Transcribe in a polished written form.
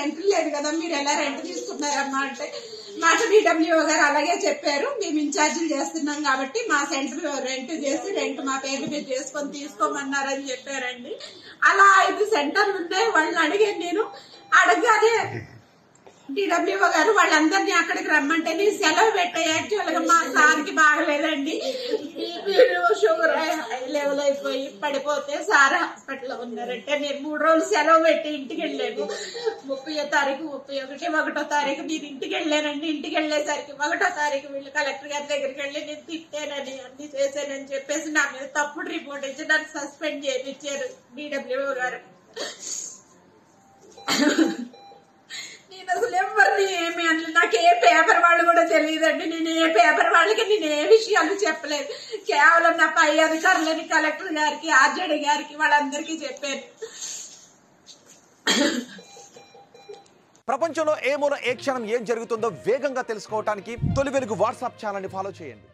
Rent లేదు కదా, మీరు ఎలా రెంట్ తీసుకున్నారమ్మా అంటే మాట డిడబ్ల్యూఓ గారు అలాగే చెప్పారు, మేము ఇన్ఛార్జీలు చేస్తున్నాం కాబట్టి మా సెంటర్ రెంట్ చేసి రెంట్ మా పేరు మీద చేసుకొని తీసుకోమన్నారని చెప్పారండి. అలా 5 సెంటర్లు ఉన్నాయి. వాళ్ళని అడిగాను నేను. అడగగానే డిడబ్ల్యూఓ గారు వాళ్ళందరినీ అక్కడికి రమ్మంటే నేను సెలవు పెట్టా. యాక్చువల్ గా మా సార్కి బాగలేదండి, షుగర్ హై లెవెల్ అయిపోయి పడిపోతే సార్ హాస్పిటల్లో ఉన్నారంటే నేను 3 రోజులు సెలవు పెట్టి ఇంటికి వెళ్ళాను. 30వ తారీఖు 31, 1వ తారీఖు నేను ఇంటికి వెళ్ళానండి. ఇంటికి వెళ్ళేసరికి 1వ తారీఖు వీళ్ళు కలెక్టర్ గారి దగ్గరికి వెళ్ళి నేను తిట్టానని అన్ని చేశానని చెప్పేసి నా మీద తప్పుడు రిపోర్ట్ ఇచ్చి నన్ను సస్పెండ్ చేయించారు డిడబ్ల్యూఓ గారు. నేను అసలు ఎవరిని ఏమి అనలేదు. నాకు ఏ పేపర్ వాళ్ళు కూడా తెలియదండి. నేను ఏ పేపర్ వాళ్ళకి నేను ఏ విషయాలు చెప్పలేదు. కేవలం నా పై అధికారులని కలెక్టర్ గారికి, ఆర్జేడీ గారికి వాళ్ళందరికీ చెప్పాను. ప్రపంచంలో ఏ మూల ఏ క్షణం ఏం జరుగుతుందో వేగంగా తెలుసుకోవడానికి తొలి వెలుగు వాట్సాప్ ఛానల్ ని ఫాలో చేయండి.